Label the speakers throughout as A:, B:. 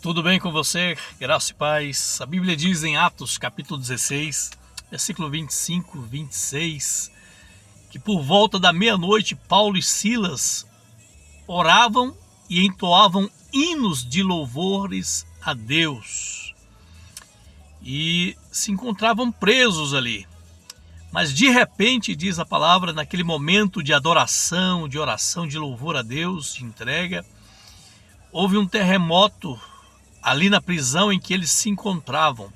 A: Tudo bem com você? Graça e paz. A Bíblia diz em Atos, capítulo 16, versículo 25, 26, que por volta da meia-noite, Paulo e Silas oravam e entoavam hinos de louvores a Deus. E se encontravam presos ali. Mas de repente, diz a palavra, naquele momento de adoração, de oração, de louvor a Deus, de entrega, houve um terremoto ali na prisão em que eles se encontravam.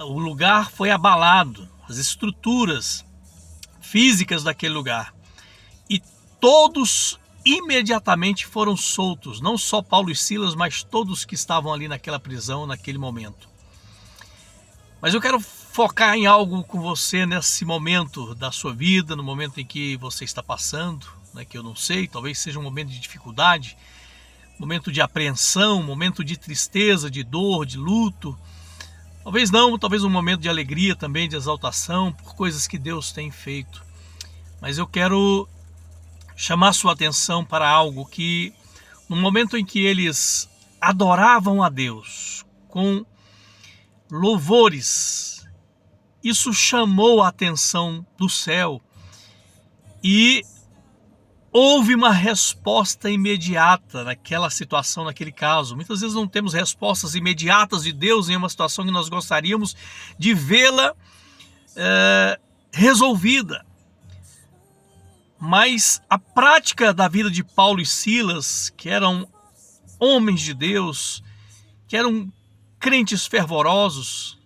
A: O lugar foi abalado, as estruturas físicas daquele lugar. E todos imediatamente foram soltos, não só Paulo e Silas, mas todos que estavam ali naquela prisão naquele momento. Mas eu quero focar em algo com você nesse momento da sua vida, no momento em que você está passando, que eu não sei, talvez seja um momento de dificuldade, momento de apreensão, momento de tristeza, de dor, de luto. Talvez não, talvez um momento de alegria também, de exaltação, por coisas que Deus tem feito. Mas eu quero chamar sua atenção para algo que, no momento em que eles adoravam a Deus com louvores, isso chamou a atenção do céu e houve uma resposta imediata naquela situação, naquele caso. Muitas vezes não temos respostas imediatas de Deus em uma situação que nós gostaríamos de vê-la resolvida. Mas a prática da vida de Paulo e Silas, que eram homens de Deus, que eram crentes fervorosos,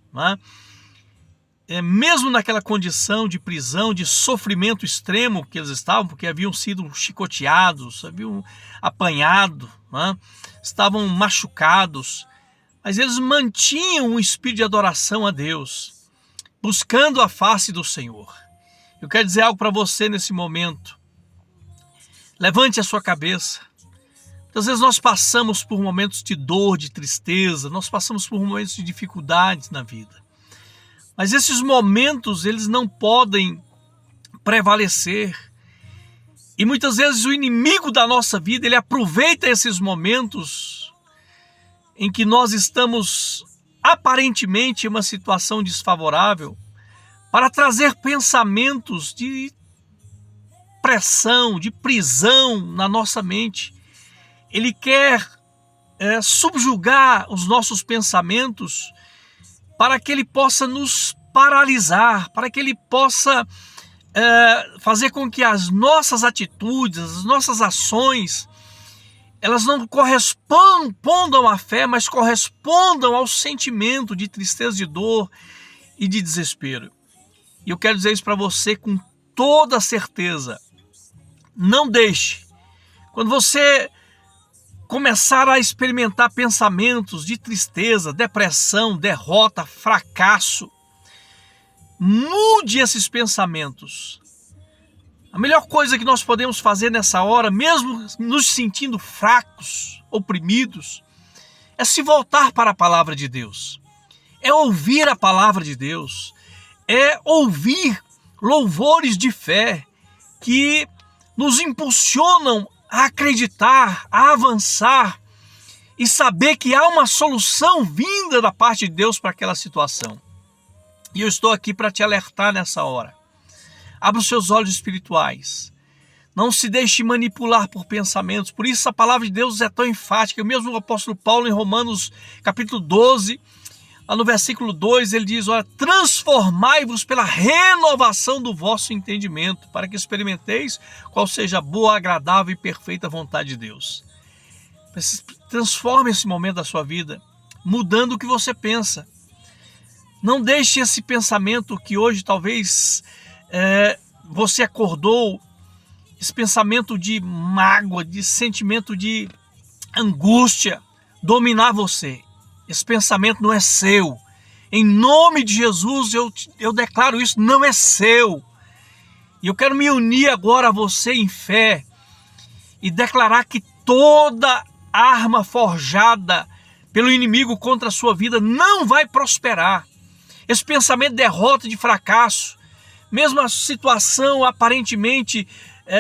A: mesmo naquela condição de prisão, de sofrimento extremo que eles estavam, porque haviam sido chicoteados, haviam apanhado, estavam machucados, mas eles mantinham um espírito de adoração a Deus, buscando a face do Senhor. Eu quero dizer algo para você nesse momento. Levante a sua cabeça. Muitas vezes nós passamos por momentos de dor, de tristeza, nós passamos por momentos de dificuldades na vida. Mas esses momentos, eles não podem prevalecer. E muitas vezes o inimigo da nossa vida, ele aproveita esses momentos em que nós estamos aparentemente em uma situação desfavorável para trazer pensamentos de pressão, de prisão na nossa mente. Ele quer subjugar os nossos pensamentos para que ele possa nos paralisar, para que ele possa fazer com que as nossas atitudes, as nossas ações, elas não correspondam à fé, mas correspondam ao sentimento de tristeza, de dor e de desespero. E eu quero dizer isso para você com toda certeza. Não deixe. Quando você começar a experimentar pensamentos de tristeza, depressão, derrota, fracasso, mude esses pensamentos. A melhor coisa que nós podemos fazer nessa hora, mesmo nos sentindo fracos, oprimidos, é se voltar para a palavra de Deus. É ouvir a palavra de Deus. É ouvir louvores de fé que nos impulsionam a acreditar, a avançar e saber que há uma solução vinda da parte de Deus para aquela situação. E eu estou aqui para te alertar nessa hora. Abra os seus olhos espirituais. Não se deixe manipular por pensamentos. Por isso a palavra de Deus é tão enfática. Mesmo o apóstolo Paulo, em Romanos capítulo 12, lá no versículo 2, ele diz: olha, transformai-vos pela renovação do vosso entendimento, para que experimenteis qual seja a boa, agradável e perfeita vontade de Deus. Transforme esse momento da sua vida, mudando o que você pensa. Não deixe esse pensamento que hoje talvez você acordou, esse pensamento de mágoa, de sentimento de angústia, dominar você. Esse pensamento não é seu. Em nome de Jesus, eu declaro isso, não é seu. E eu quero me unir agora a você em fé e declarar que toda arma forjada pelo inimigo contra a sua vida não vai prosperar. Esse pensamento de derrota, de fracasso, mesmo a situação aparentemente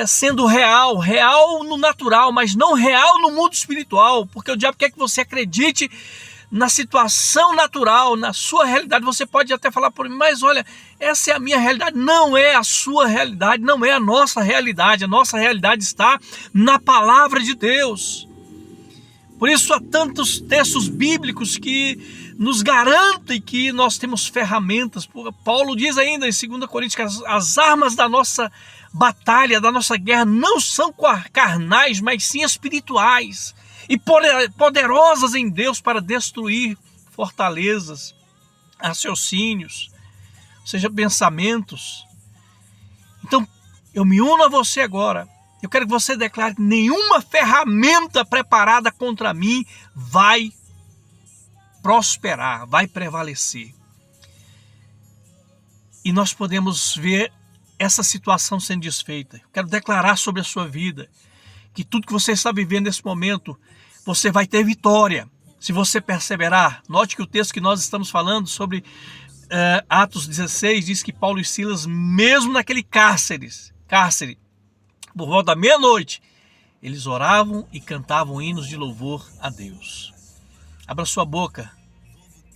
A: sendo real, real no natural, mas não real no mundo espiritual, porque o diabo quer que você acredite na situação natural, na sua realidade. Você pode até falar por mim, mas olha, essa é a minha realidade. Não é a sua realidade, não é a nossa realidade. A nossa realidade está na palavra de Deus. Por isso há tantos textos bíblicos que nos garantem que nós temos ferramentas. Paulo diz ainda em 2 Coríntios que as armas da nossa batalha, da nossa guerra, não são carnais, mas sim espirituais e poderosas em Deus para destruir fortalezas, raciocínios, ou seja, pensamentos. Então, eu me uno a você agora. Eu quero que você declare que nenhuma ferramenta preparada contra mim vai prosperar, vai prevalecer. E nós podemos ver essa situação sendo desfeita. Eu quero declarar sobre a sua vida que tudo que você está vivendo nesse momento, você vai ter vitória. Se você perseverar, note que o texto que nós estamos falando sobre Atos 16 diz que Paulo e Silas, mesmo naquele cárcere, por volta da meia-noite, eles oravam e cantavam hinos de louvor a Deus. Abra sua boca.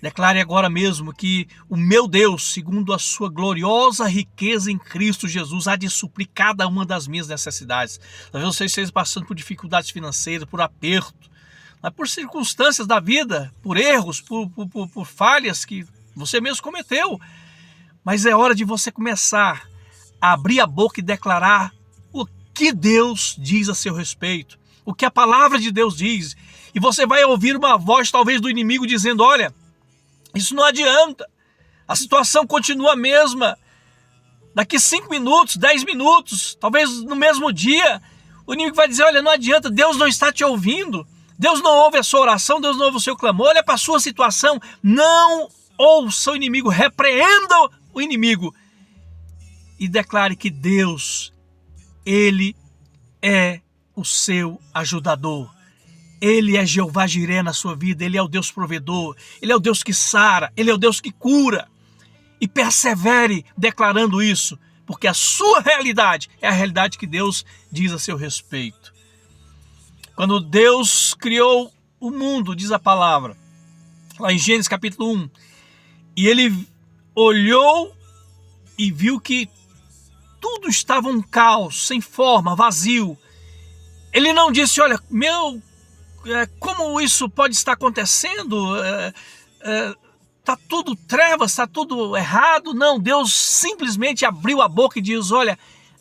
A: Declare agora mesmo que o meu Deus, segundo a sua gloriosa riqueza em Cristo Jesus, há de suprir cada uma das minhas necessidades. Talvez você esteja passando por dificuldades financeiras, por aperto, por circunstâncias da vida, por erros, por falhas que você mesmo cometeu. Mas é hora de você começar a abrir a boca e declarar o que Deus diz a seu respeito, o que a palavra de Deus diz. E você vai ouvir uma voz talvez do inimigo dizendo, olha, isso não adianta, a situação continua a mesma. Daqui 5 minutos, 10 minutos, talvez no mesmo dia, o inimigo vai dizer, olha, não adianta, Deus não está te ouvindo, Deus não ouve a sua oração, Deus não ouve o seu clamor, olha para a sua situação, não ouça o inimigo, repreenda o inimigo e declare que Deus, Ele é o seu ajudador. Ele é Jeová Jiré na sua vida, Ele é o Deus provedor, Ele é o Deus que sara, Ele é o Deus que cura. E persevere declarando isso, porque a sua realidade é a realidade que Deus diz a seu respeito. Quando Deus criou o mundo, diz a palavra, lá em Gênesis capítulo 1, e Ele olhou e viu que tudo estava um caos, sem forma, vazio. Ele não disse, olha, como isso pode estar acontecendo? Está tudo trevas, está tudo errado. Não, Deus simplesmente abriu a boca e diz, olha,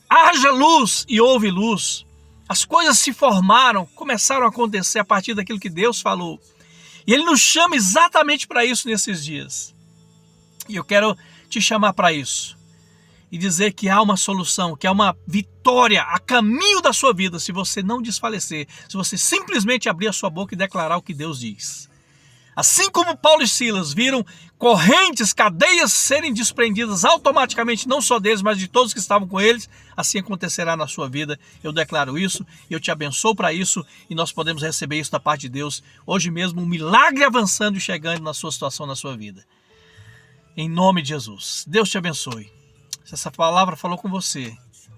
A: haja luz e houve luz. As coisas se formaram, começaram a acontecer a partir daquilo que Deus falou. E Ele nos chama exatamente para isso nesses dias. E eu quero te chamar para isso. E dizer que há uma solução, que há uma vitória a caminho da sua vida, se você não desfalecer, se você simplesmente abrir a sua boca e declarar o que Deus diz. Assim como Paulo e Silas viram correntes, cadeias serem desprendidas automaticamente, não só deles, mas de todos que estavam com eles, assim acontecerá na sua vida. Eu declaro isso, eu te abençoo para isso, e nós podemos receber isso da parte de Deus, hoje mesmo, um milagre avançando e chegando na sua situação, na sua vida. Em nome de Jesus, Deus te abençoe. Se essa palavra falou com você,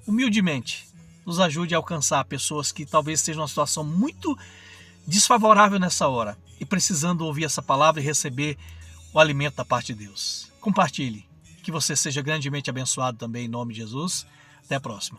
A: humildemente, nos ajude a alcançar pessoas que talvez estejam numa situação muito desfavorável nessa hora e precisando ouvir essa palavra e receber o alimento da parte de Deus. Compartilhe, que você seja grandemente abençoado também em nome de Jesus. Até a próxima.